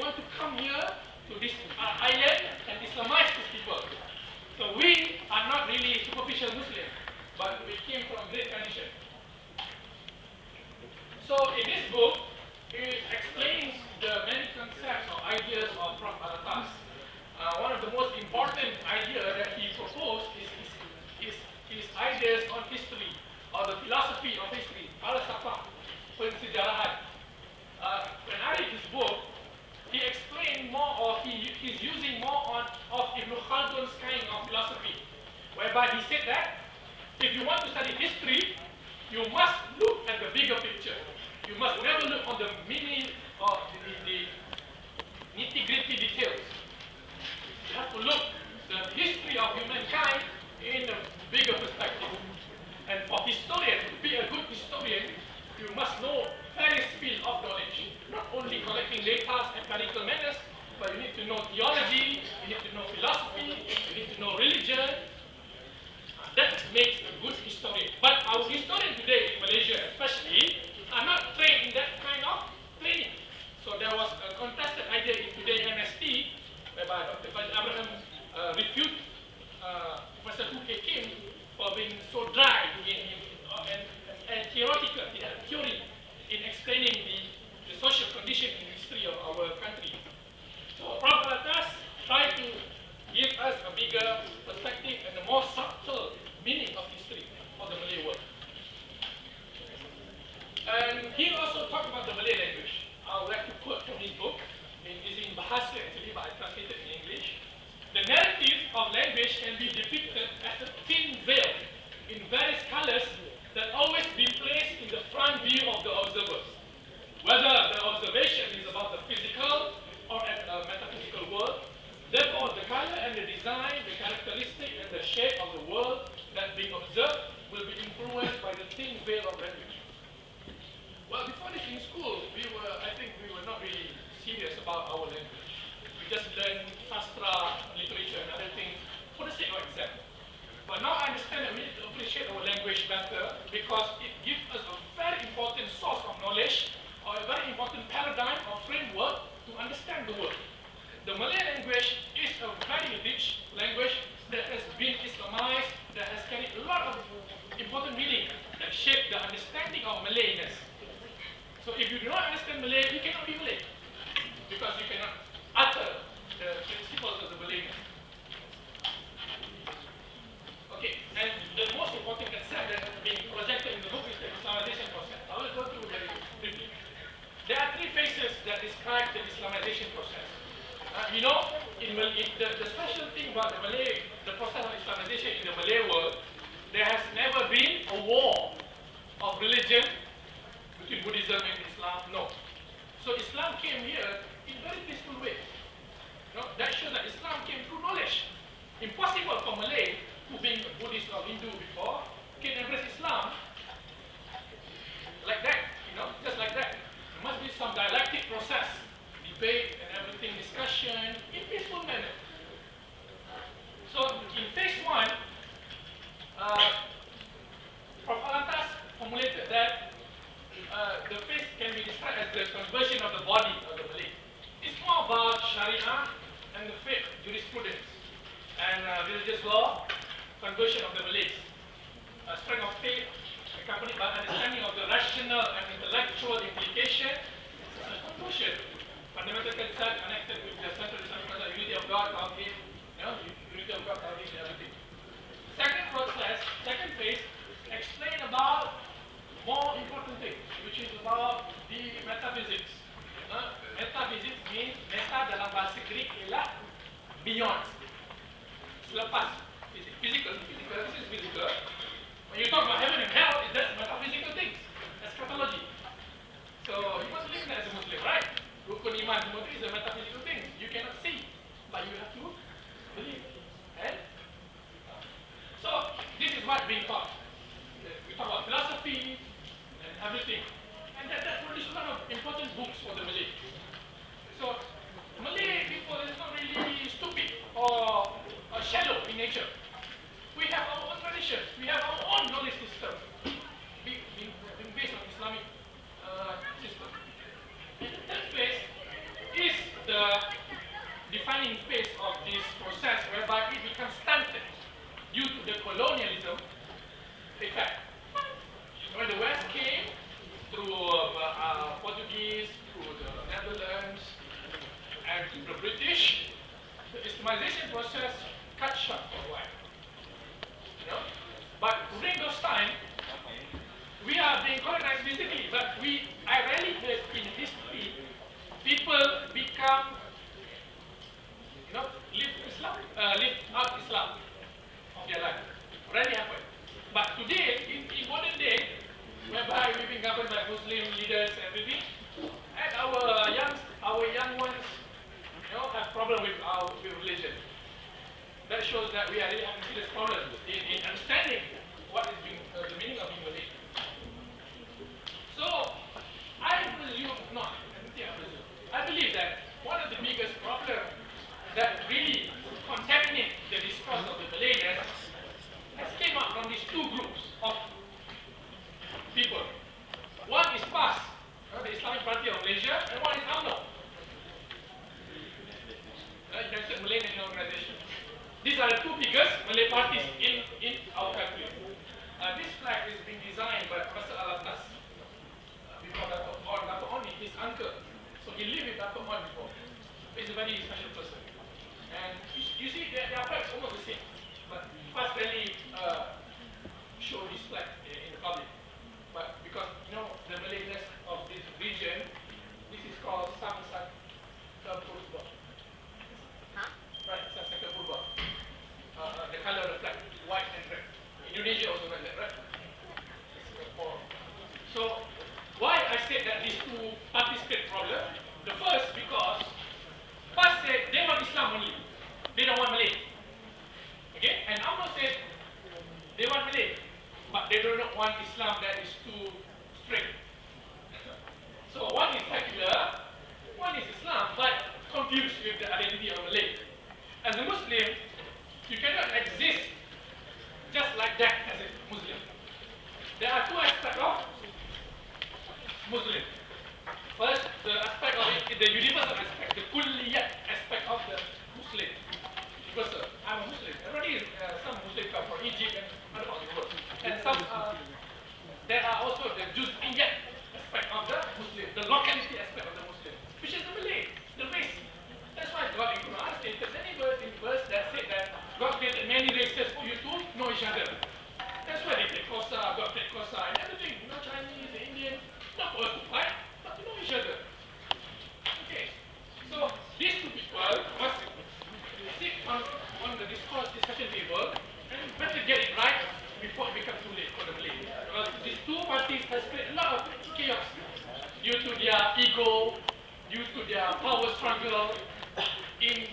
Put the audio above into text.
want to come here to this island and Islamize these people. So we are not really superficial Muslims, but we came from great tradition. So in this book, it explains the many concepts or ideas of Prof. al-Attas. One of the most important ideas that he proposed is his ideas on history, or the philosophy of history, falsafah, Sejarah. When I read his book, he explained more, or he's using more of Ibn Khaldun's kind of philosophy, whereby he said that if you want to study history, you must look at the bigger picture. You must never look on the mini or the nitty-gritty details. You have to look the history of humankind in a bigger perspective. And for historian, to be a good historian, you must know various fields of knowledge. Not only collecting data and empirical manners, but you need to know theology, you need to know philosophy, you need to know religion. That makes a good historian. But our historians today in Malaysia especially are not trained in that kind of training. So there was a contested idea in Budaya MST, whereby Dr. Abraham refuted Professor Huke Kim for being so dry and theoretical, theory in explaining the social condition and history of our country. So Prof. al-Attas tried to give us a bigger perspective and a more subtle meaning of history of the Malay world. And he also talked about the Malay language. I would like to quote from his book. It's in Bahasa actually, but I translated in English. The narrative of language can be depicted as a thin veil in various colors that always be placed in the front view of the observers. Whether the observation is about the physical or a metaphysical world, therefore the color and the design, the characteristic and the shape of the world that being observed will be influenced by the thin veil of language. Well, before this in school, I think we were not really serious about our language. We just learned sastra, literature and other things for the sake of exam. But now I understand that we need to appreciate our language better because it gives us a very important source of knowledge or a very important paradigm or framework to understand the world. The Malay language is a very rich language that has been Islamized, that has carried a lot of important meaning that shape the understanding of Malayness. So if you do not understand Malay, you cannot be Malay because you cannot utter the principles of the Malayness. Okay, and the most important concept that is being projected in the book is the Islamization process. I will go through very briefly. There are three phases that describe the Islamization process. You know, the special thing about the process of Islamization in the Malay world, there has never been a war of religion between Buddhism and Islam. No. So Islam came here in very peaceful way. That shows that Islam came through knowledge. Impossible for Malay, who being Buddhist or Hindu before, can embrace Islam like that, just like that. There must be some dialectic process, debate and everything, discussion, in peaceful manner. So in phase one, Prof. al-Attas formulated that the phase can be described as the conversion of the body of the Malay. It's more about Sharia and the faith, jurisprudence, and religious law, conversion of the Malays. Strength of faith accompanied by understanding of the rational and intellectual implication, conversion. Fundamental concept connected with the central Islamic concept, unity of God, Tawhid, unity of God, Tawhid, and everything. Second process, second phase, explain about more important thing, which is about the metaphysics. Metaphysics means meta dalam bahasa Greek ialah beyond, selepas. Physical, this is physical. When you talk about heaven and hell, that's metaphysical things. That's pathology. So you must believe that as a Muslim, right? Rukun iman, is a metaphysical thing. You cannot see, but you have to believe. And so this is what being taught. We talk about philosophy and everything. And that produced a lot of important books for the Malay. So Malay people is not really stupid or shallow in nature. We have our own traditions. We have our own knowledge system being based on Islamic system. And the third phase is the the defining phase of this process whereby it becomes stunted due to the colonialism effect. When the West came through Portuguese, through the Netherlands, and through the British, the Islamization process cut short for a while. You know? But during those times, we are being colonized physically, but I rarely heard in history people become, live out Islam of their life. Rarely happen. But today, in modern day, whereby we've been governed by Muslim leaders and everything, and our young ones, have problem with religion. That shows that we are really having serious problems in understanding what is the meaning of being Malay. So, I believe that one of the biggest problems that really contaminate the discourse of the Malayness has came out from these two groups of people. One is PAS, the Islamic Party of Malaysia, and one is UMNO, United Malay National Organization. These are the two biggest Malay parties in our country. This flag is being designed by Professor al-Attas. Before Dato' On, his uncle. So he lived with Dato' On before. He's a very special person. And you see, their flags almost the same. But PAS rarely show this flag in the public. But because, the Malayness of this region, this is called Samsak Purba. Right, Samsak Purba. The color of the flag, white and red. Indonesia also has that, right? Singapore. So, why I said that these two parties create problem? The first, because PAS said they want Islam only. They don't want Malay. Okay? And UMNO said they want Malay, but they do not want Islam that is too strict. So one is secular, one is Islam, but confused with the identity of Malay. As a Muslim, you cannot exist just like that as a Muslim. There are two aspects of Muslim. First, the aspect of it, the universal aspect, the kulliyat aspect of the Muslim. Because I'm a Muslim. Everybody, some Muslims come from Egypt and other parts of the world. And some, there are also the juz'iyat aspect of the Muslim, the locality aspect of the Muslim, which is the Malay, the race. That's why God in Quran stated many verse that say that God created many races for you to know each other. That's why they take Kosa, God take Kosa, and everything. Chinese, the Indian, not for us to fight, but to know each other. Okay. So these two people must sit on the discussion table and better get it right before it becomes too late for the Malay. Because these two parties has created a lot of chaos due to their ego, due to their power struggle in